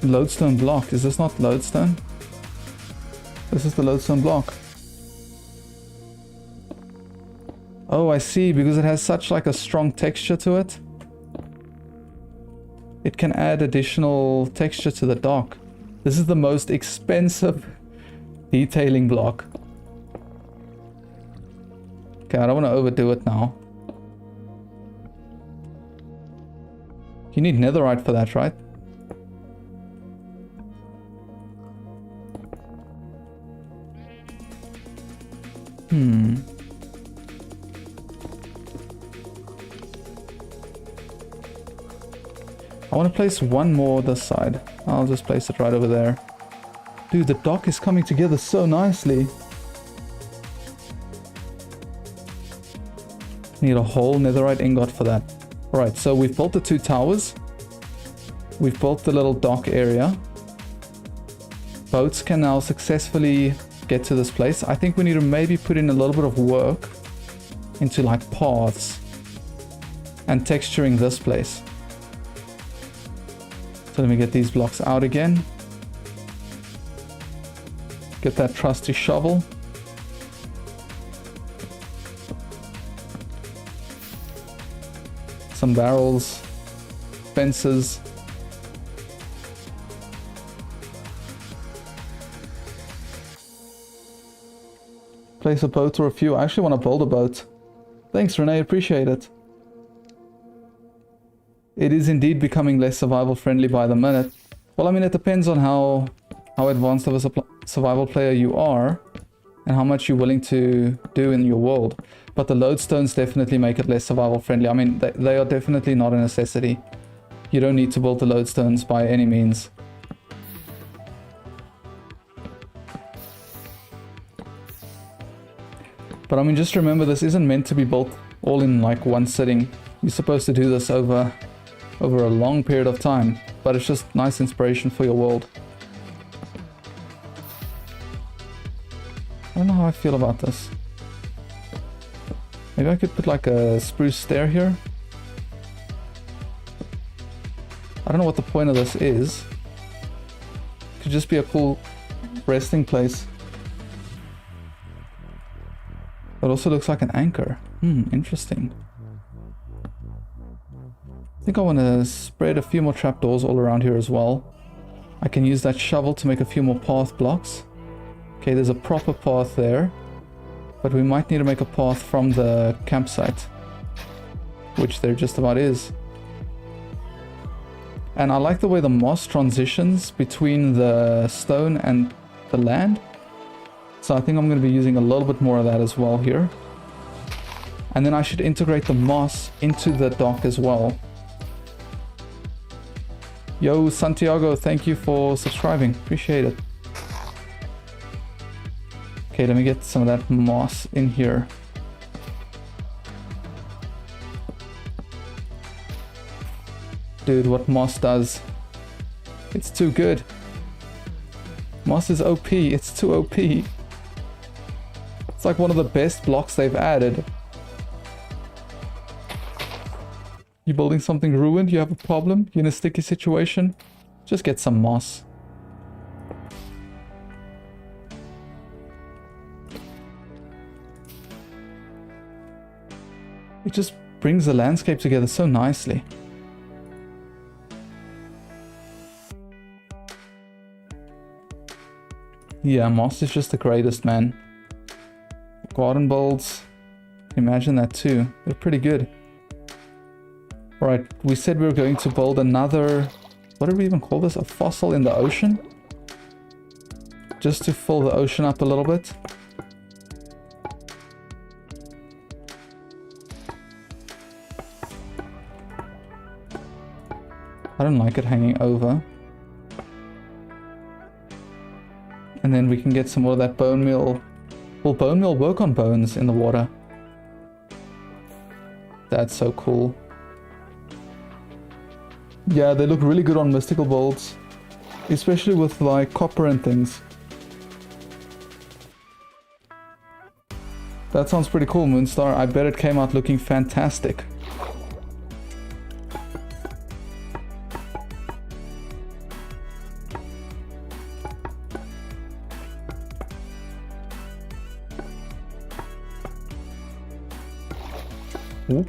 Lodestone block. Is this not lodestone? This is the lodestone block. Oh, I see. Because it has such like a strong texture to it. It can add additional texture to the dock. This is the most expensive detailing block. Okay, I don't want to overdo it now. You need netherite for that, right? I want to place one more this side. I'll just place it right over there. Dude, the dock is coming together so nicely. Need a whole netherite ingot for that. Alright, so we've built the two towers. We've built the little dock area. Boats can now successfully get to this place. I think we need to maybe put in a little bit of work into like paths and texturing this place. So let me get these blocks out again. Get that trusty shovel. Some barrels, fences. Place a boat or a few. I actually want to build a boat. Thanks, Renee. Appreciate it. It is indeed becoming less survival friendly by the minute. Well, I mean, it depends on how advanced of a survival player you are and how much you're willing to do in your world. But the lodestones definitely make it less survival friendly. I mean, they are definitely not a necessity. You don't need to build the lodestones by any means. But I mean, just remember, this isn't meant to be built all in like one sitting. You're supposed to do this over a long period of time, but it's just nice inspiration for your world. I don't know how I feel about this. Maybe I could put like a spruce stair here. I don't know what the point of this is. Could just be a cool resting place. It also looks like an anchor. Interesting. I think I want to spread a few more trapdoors all around here as well. I can use that shovel to make a few more path blocks. Okay, there's a proper path there. But we might need to make a path from the campsite. Which there just about is. And I like the way the moss transitions between the stone and the land. So I think I'm going to be using a little bit more of that as well here. And then I should integrate the moss into the dock as well. Yo, Santiago, thank you for subscribing. Appreciate it. Okay, let me get some of that moss in here. Dude, what moss does. It's too good. Moss is OP. It's too OP. It's like one of the best blocks they've added. You're building something ruined, you have a problem, you're in a sticky situation, just get some moss. It just brings the landscape together so nicely. Yeah, moss is just the greatest, man. Garden builds, imagine that too, they're pretty good. Alright, we said we were going to build another, what did we even call this? A fossil in the ocean? Just to fill the ocean up a little bit. I don't like it hanging over. And then we can get some more of that bone meal. Will bone meal work on bones in the water? That's so cool. Yeah, they look really good on mystical builds, especially with like copper and things. That sounds pretty cool, Moonstar. I bet it came out looking fantastic. Ooh.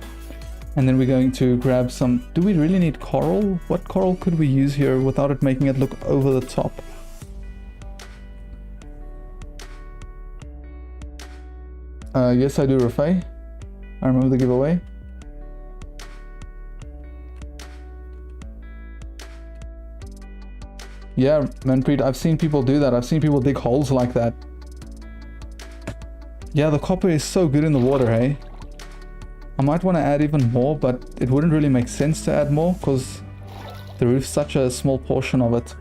And then we're going to grab some... Do we really need coral? What coral could we use here without it making it look over the top? Yes, I do, Rafay. I remember the giveaway. Yeah, Manpreet, I've seen people do that. I've seen people dig holes like that. Yeah, the copper is so good in the water, hey? I might want to add even more, but it wouldn't really make sense to add more because the roof's such a small portion of it.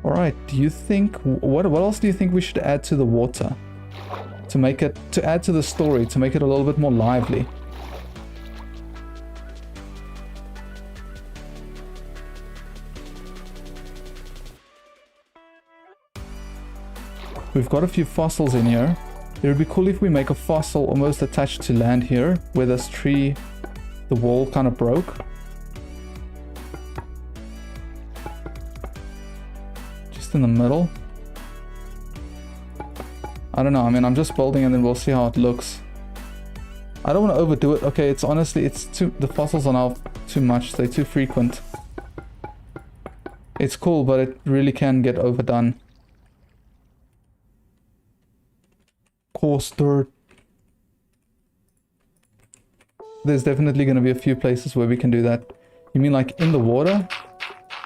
Alright, do you think... What else do you think we should add to the water? To make it... To add to the story, to make it a little bit more lively. We've got a few fossils in here. It would be cool if we make a fossil almost attached to land here, where this tree, the wall kind of broke. Just in the middle. I don't know, I mean, I'm just building and then we'll see how it looks. I don't want to overdo it. Okay, it's honestly, it's too, the fossils are now too much. They're too frequent. It's cool, but it really can get overdone. Coarse dirt. There's definitely going to be a few places where we can do that. You mean like in the water?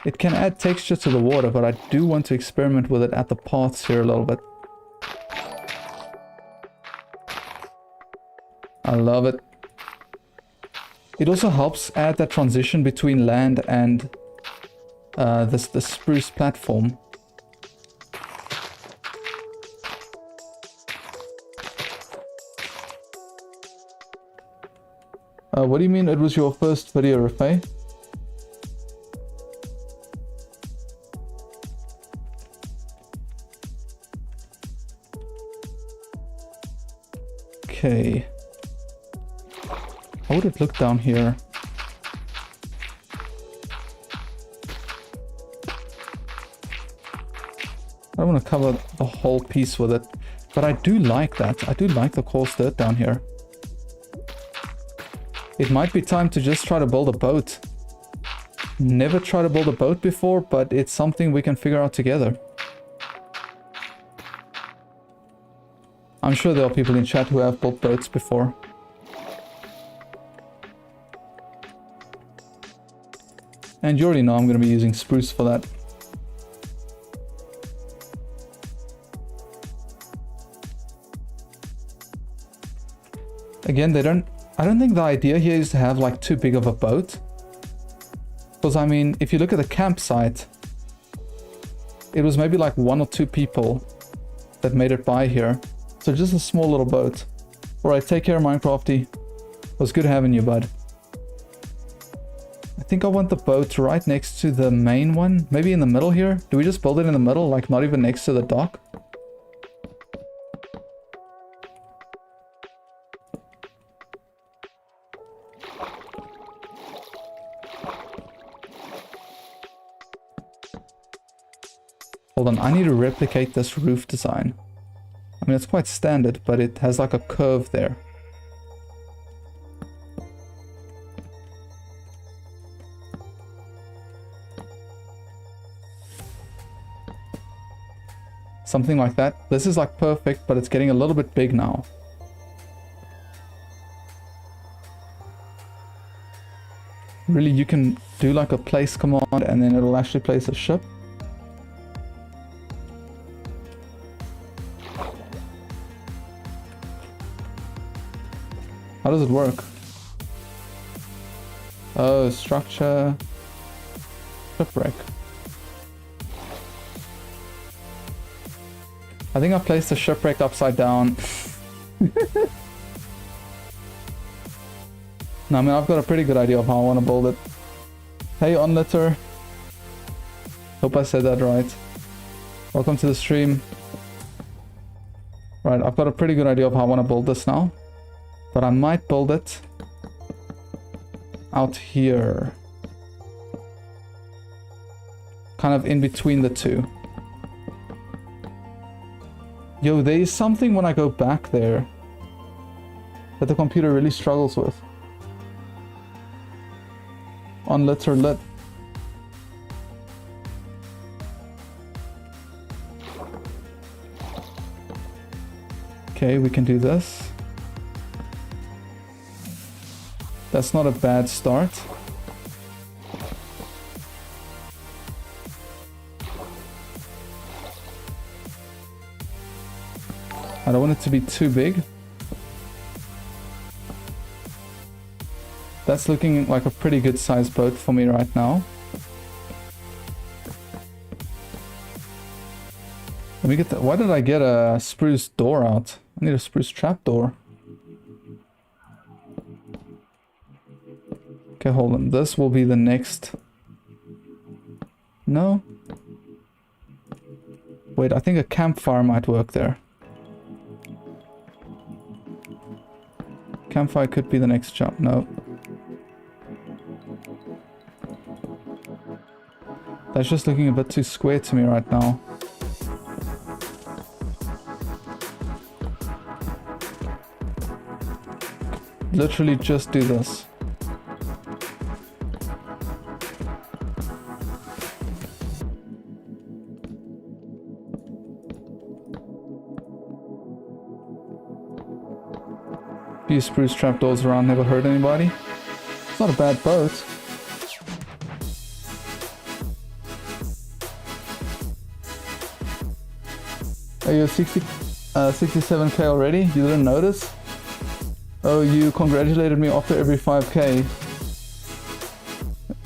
It can add texture to the water, but I do want to experiment with it at the paths here a little bit. I love it. It also helps add that transition between land and the spruce platform. What do you mean it was your first video, Rafay? Okay. How would it look down here? I don't want to cover the whole piece with it, but I do like that. I do like the coarse dirt down here. It might be time to just try to build a boat. Never tried to build a boat before, but it's something we can figure out together. I'm sure there are people in chat who have built boats before. And you already know I'm going to be using spruce for that. Again, I don't think the idea here is to have like too big of a boat. Because I mean, if you look at the campsite, it was maybe like 1 or 2 people that made it by here. So just a small little boat. Alright, take care, Minecrafty. It was good having you, bud. I think I want the boat right next to the main one. Maybe in the middle here. Do we just build it in the middle, like not even next to the dock? Hold on, I need to replicate this roof design. I mean, it's quite standard, but it has like a curve there. Something like that. This is like perfect, but it's getting a little bit big now. Really, you can do like a place command and then it'll actually place a ship. How does it work? Oh, structure. Shipwreck. I think I placed the shipwreck upside down. No, I mean, I've got a pretty good idea of how I want to build it. Hey, Onlitter. Hope I said that right. Welcome to the stream. Right, I've got a pretty good idea of how I want to build this now. But I might build it out here. Kind of in between the two. Yo, there is something when I go back there that the computer really struggles with. On lit or lit. Okay, we can do this. That's not a bad start. I don't want it to be too big. That's looking like a pretty good sized boat for me right now. Let me get that. Why did I get a spruce door out? I need a spruce trap door. Okay, hold on. This will be the next. No. Wait, I think a campfire might work there. Campfire could be the next jump. No. That's just looking a bit too square to me right now. Literally just do this. Few spruce trapdoors around, never hurt anybody. It's not a bad boat. Are you 67k already? You didn't notice? Oh, you congratulated me after every 5k.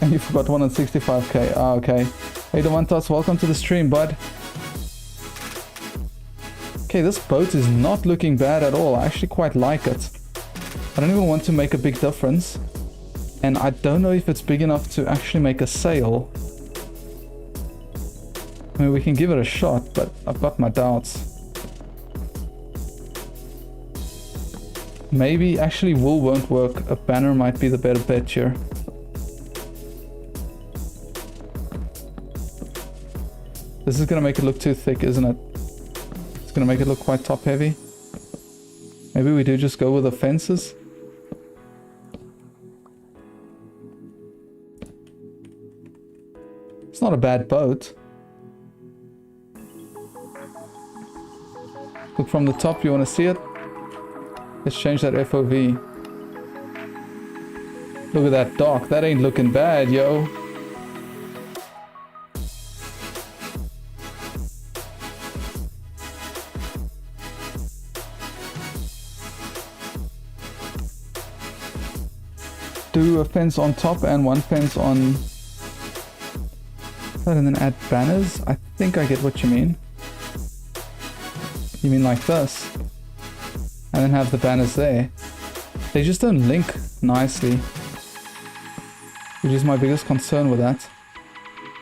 And you forgot one on 65k. Ah, okay. Hey, Devantas, welcome to the stream, bud. Okay, this boat is not looking bad at all. I actually quite like it. I don't even want to make a big difference. And I don't know if it's big enough to actually make a sail. I mean, we can give it a shot, but I've got my doubts. Maybe actually wool won't work. A banner might be the better bet here. This is gonna make it look too thick, isn't it? It's gonna make it look quite top heavy. Maybe we do just go with the fences. It's not a bad boat. Look from the top, you wanna see it? Let's change that FOV. Look at that dock. That ain't looking bad, yo. Do a fence on top and one fence on that, and then add banners. I think I get what you mean. You mean like this? And then have the banners there. They just don't link nicely, which is my biggest concern with that.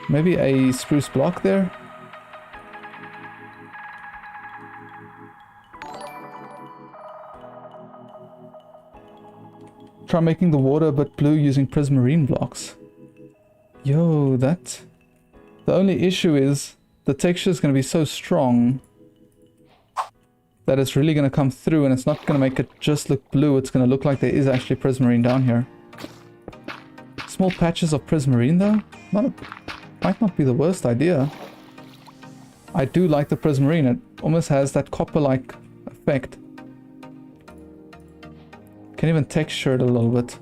Maybe a spruce block there. Try making the water a bit blue using prismarine blocks. Yo, that... The only issue is the texture is going to be so strong that it's really going to come through, and it's not going to make it just look blue. It's going to look like there is actually prismarine down here. Small patches of prismarine though? Might not be the worst idea. I do like the prismarine. It almost has that copper-like effect. Can even texture it a little bit.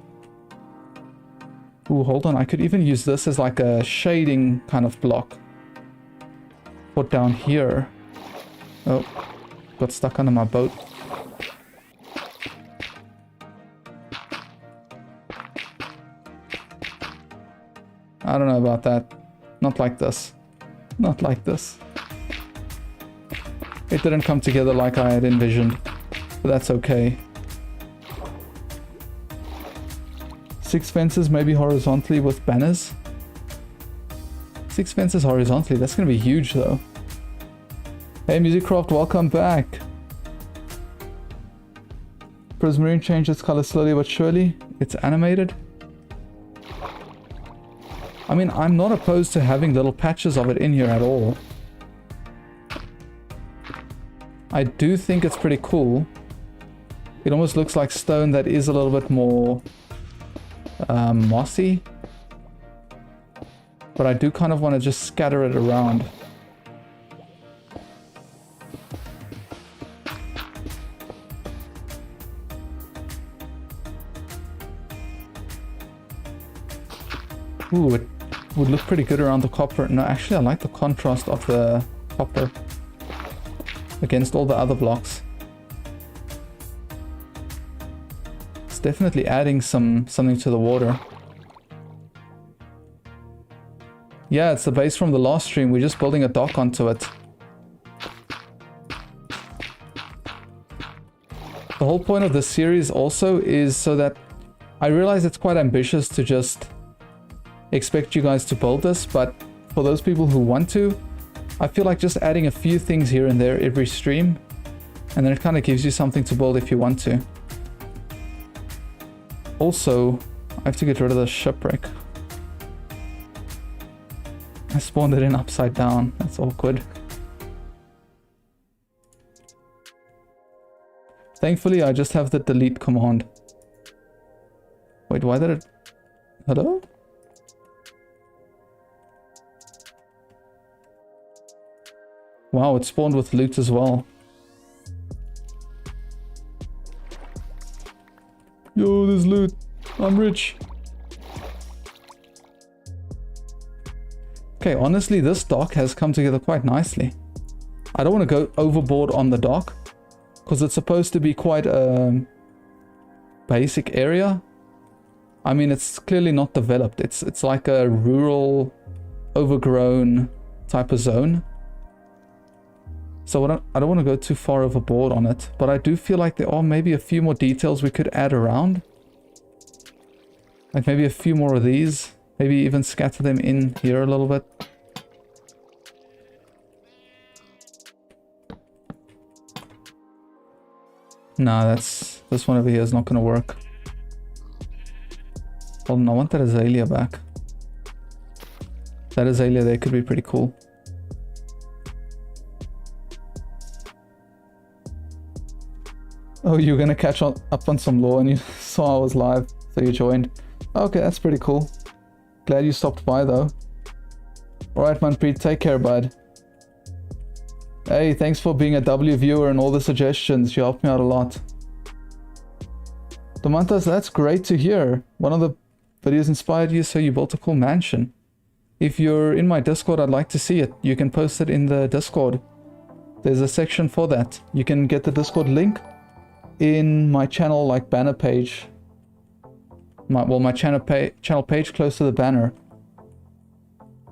Ooh, hold on. I could even use this as like a shading kind of block. Put down here. Oh. Got stuck under my boat. I don't know about that. Not like this. Not like this. It didn't come together like I had envisioned. But that's okay. 6 fences, maybe horizontally with banners. 6 fences horizontally. That's going to be huge though. Hey Musiccraft, welcome back. Prismarine changes color slowly but surely. It's animated. I mean, I'm not opposed to having little patches of it in here at all. I do think it's pretty cool. It almost looks like stone that is a little bit more mossy. But I do kind of want to just scatter it around. Ooh, it would look pretty good around the copper. No, actually I like the contrast of the copper against all the other blocks. It's definitely adding something to the water. Yeah, it's the base from the last stream. We're just building a dock onto it. The whole point of this series also is so that I realize it's quite ambitious to just expect you guys to build this, but for those people who want to, I feel like just adding a few things here and there every stream, and then it kind of gives you something to build if you want to. Also, I have to get rid of the shipwreck. I spawned it in upside down. That's awkward. Thankfully, I just have the delete command. Wait, why did it... Hello? Wow, it spawned with loot as well. Yo, there's loot. I'm rich. Okay, honestly, this dock has come together quite nicely. I don't want to go overboard on the dock, because it's supposed to be quite a basic area. I mean, it's clearly not developed. It's like a rural, overgrown type of zone. So I don't want to go too far overboard on it, but I do feel like there are maybe a few more details we could add around. Like maybe a few more of these. Maybe even scatter them in here a little bit. Nah, this one over here is not going to work. Hold on, I want that azalea back. That azalea there could be pretty cool. Oh, you're going to catch up on some lore and you saw I was live, so you joined. Okay, that's pretty cool. Glad you stopped by though. Alright, Manpreet, take care, bud. Hey, thanks for being a W viewer and all the suggestions. You helped me out a lot. Domantas, that's great to hear. One of the videos inspired you, so you built a cool mansion. If you're in my Discord, I'd like to see it. You can post it in the Discord. There's a section for that. You can get the Discord link in my channel, like banner page. My channel page close to the banner.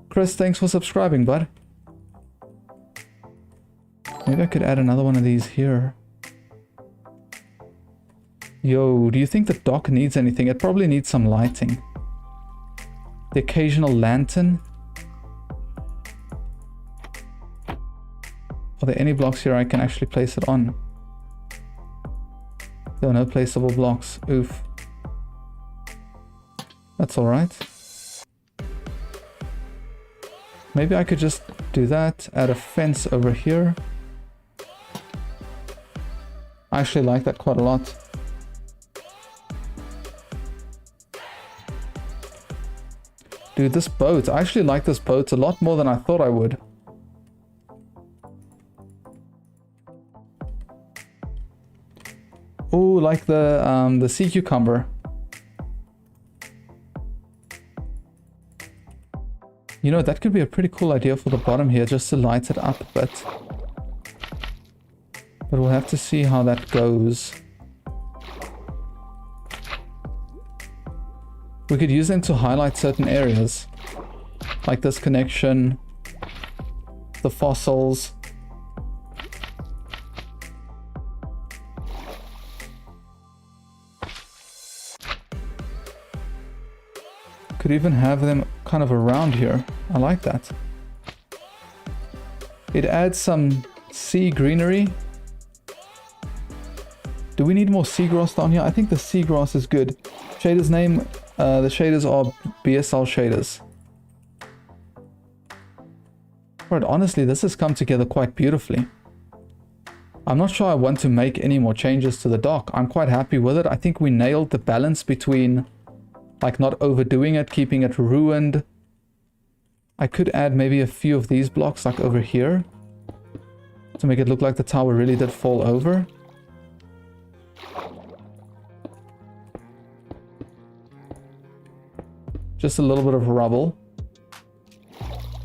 Chris, thanks for subscribing, bud. Maybe I could add another one of these here. Yo, do you think the dock needs anything? It probably needs some lighting. The occasional lantern. Are there any blocks here I can actually place it on? There are no placeable blocks. Oof. That's alright. Maybe I could just do that. Add a fence over here. I actually like that quite a lot. Dude, this boat. I actually like this boat a lot more than I thought I would. Oh, like the sea cucumber. You know, that could be a pretty cool idea for the bottom here, just to light it up a bit. But we'll have to see how that goes. We could use them to highlight certain areas. Like this connection. The fossils. Could even have them kind of around here. I like that. It adds some sea greenery. Do we need more seagrass down here? I think the seagrass is good. Shader's name, the shaders are BSL shaders. Right, honestly, this has come together quite beautifully. I'm not sure I want to make any more changes to the dock. I'm quite happy with it. I think we nailed the balance between like not overdoing it, keeping it ruined. I could add maybe a few of these blocks like over here to make it look like the tower really did fall over. Just a little bit of rubble.